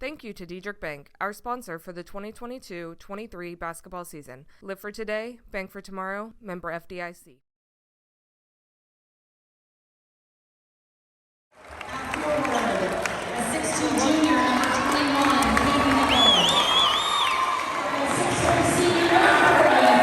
Thank you to Diedrich Bank, our sponsor for the 2022-23 basketball season. Live for today, bank for tomorrow, member FDIC. A 6'2" junior, number 21, Katie Nichols. A 6'4" senior, number 3,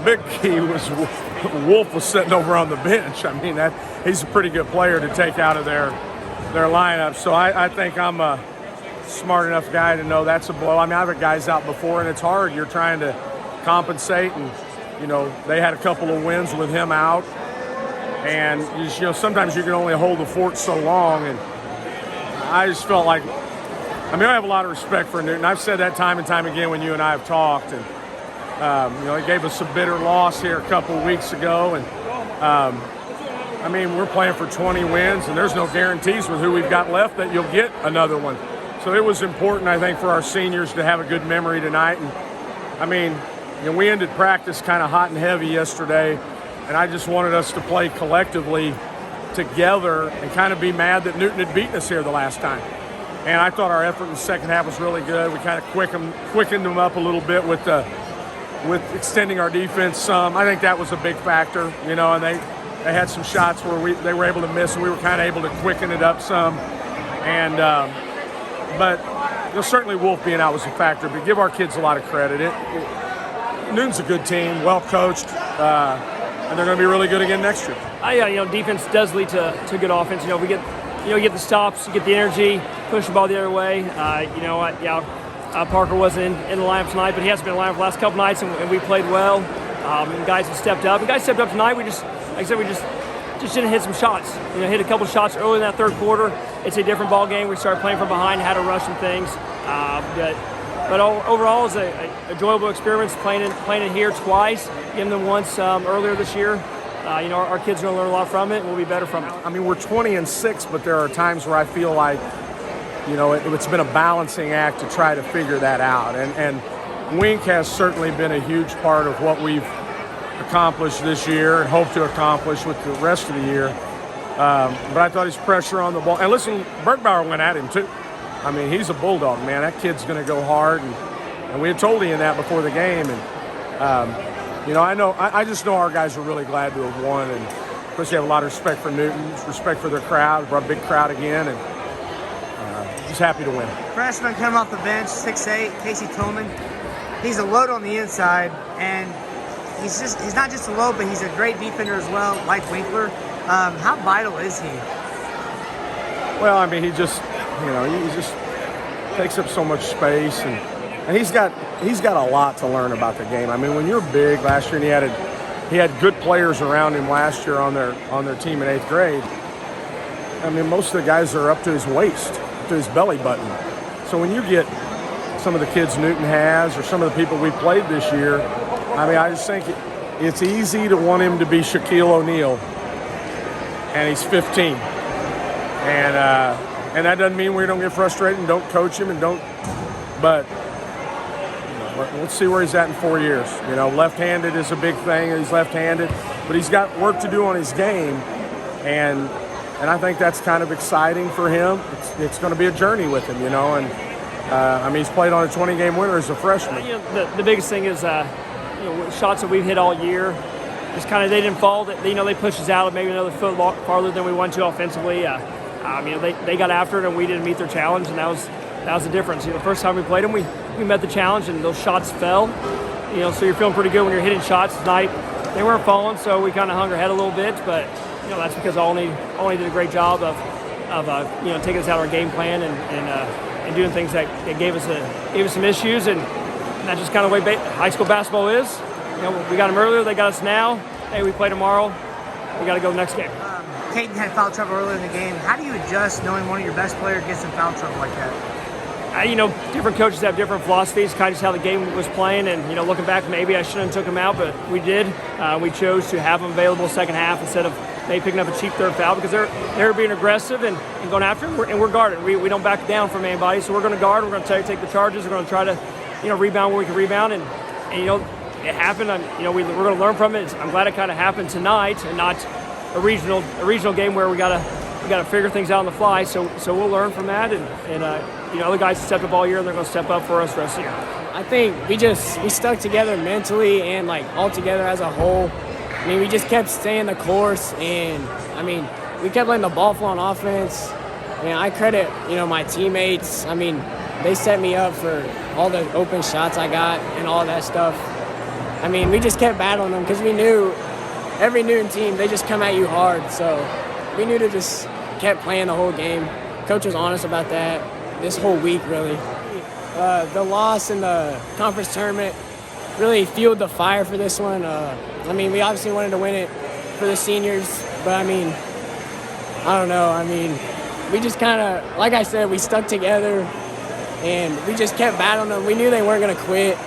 big key was Wolf was sitting over on the bench. I mean, he's a pretty good player to take out of their lineup. So I think I'm a smart enough guy to know that's a blow. I mean, I've had guys out before, and it's hard. You're trying to compensate, and, you know, they had a couple of wins with him out. And, you know, sometimes you can only hold the fort so long. And I just felt like, I mean, I have a lot of respect for Newton. I've said that time and time again when you and I have talked. And, you know, he gave us a bitter loss here a couple of weeks ago. And, I mean, we're playing for 20 wins, and there's no guarantees with who we've got left that you'll get another one. So it was important, I think, for our seniors to have a good memory tonight. And, I mean, you know, we ended practice kind of hot and heavy yesterday, and I just wanted us to play collectively together and kind of be mad that Newton had beaten us here the last time. And I thought our effort in the second half was really good. We kind of quickened them up a little bit with extending our defense some. I think that was a big factor, you know, and they had some shots where they were able to miss, and we were kind of able to quicken it up some. And but you know, certainly Wolf being out was a factor, but give our kids a lot of credit. Newton's a good team, well coached, and they're going to be really good again next year. Yeah, you know, defense does lead to good offense. You know, we get the stops, you get the energy, push the ball the other way. You know, Parker wasn't in the lineup tonight, but he hasn't been in the lineup the last couple nights, and we played well. And guys have stepped up. The guys stepped up tonight. We just didn't hit some shots. You know, hit a couple shots early in that third quarter. It's a different ball game. We started playing from behind, had to rush some things. But overall, it's a enjoyable experience playing it here twice, getting them once earlier this year. You know, our kids are going to learn a lot from it, and we'll be better from it. I mean, we're 20-6, but there are times where I feel like, you know, it's been a balancing act to try to figure that out. And Wink has certainly been a huge part of what we've accomplished this year and hope to accomplish with the rest of the year. But I thought his pressure on the ball, and listen, Bergbauer went at him too. I mean, he's a bulldog, man. That kid's going to go hard, and we had told Ian that before the game. And you know, I just know our guys were really glad to have won, and of course, you have a lot of respect for Newton, respect for their crowd. Brought a big crowd again, and just happy to win. Freshman coming off the bench, 6'8", Casey Tillman. He's a load on the inside, and he's not just a load, but he's a great defender as well, like Winkler. How vital is he? Well, I mean, he just takes up so much space, and he's got a lot to learn about the game. I mean, when you're big last year, and he had good players around him last year on their team in 8th grade. I mean, most of the guys are up to his waist, to his belly button. So when you get some of the kids Newton has, or some of the people we played this year, I mean, I just think it's easy to want him to be Shaquille O'Neal, and he's 15. And that doesn't mean we don't get frustrated and don't coach him and don't. But you know, let's see where he's at in 4 years. You know, left-handed is a big thing. He's left-handed, but he's got work to do on his game, and I think that's kind of exciting for him. It's going to be a journey with him, you know. And I mean, he's played on a 20-game winner as a freshman. You know, the biggest thing is, you know, shots that we've hit all year, just kind of they didn't fall. You know, they pushed us out maybe another foot farther than we wanted to offensively. You know, they got after it, and we didn't meet their challenge, and that was the difference. You know, the first time we played them, we met the challenge, and those shots fell. You know, so you're feeling pretty good when you're hitting shots tonight. They weren't falling, so we kind of hung our head a little bit, but you know, that's because Olney did a great job of you know, taking us out of our game plan and doing things that gave us some issues, and that's just kind of the way high school basketball is. You know, we got them earlier, they got us now. Hey, we play tomorrow. We got to go next game. Caden had foul trouble earlier in the game. How do you adjust knowing one of your best players gets in foul trouble like that? You know, different coaches have different philosophies, kind of just how the game was playing. And, you know, looking back, maybe I shouldn't have took him out, but we did. We chose to have him available second half instead of maybe picking up a cheap third foul, because they're being aggressive and going after him, and we're guarded. We don't back down from anybody, so we're going to guard. We're going to take the charges. We're going to try to, you know, rebound where we can rebound. And you know, it happened. You know, we're going to learn from it. I'm glad it kind of happened tonight and not a regional game where we got to figure things out on the fly. So we'll learn from that, and you know, other guys stepped up all year, and they're going to step up for us the rest of the year. I think we stuck together mentally and like all together as a whole. I mean, we just kept staying the course, and I mean, we kept letting the ball flow on offense. And I credit, you know, my teammates. I mean, they set me up for all the open shots I got and all that stuff. I mean, we just kept battling them because we knew every Newton team, they just come at you hard. So we knew to just kept playing the whole game. Coach was honest about that this whole week, really. The loss in the conference tournament really fueled the fire for this one. I mean, we obviously wanted to win it for the seniors, but I mean, I don't know. I mean, we just kind of, like I said, we stuck together and we just kept battling them. We knew they weren't going to quit,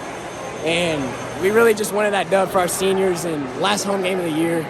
and we really just wanted that dub for our seniors and last home game of the year.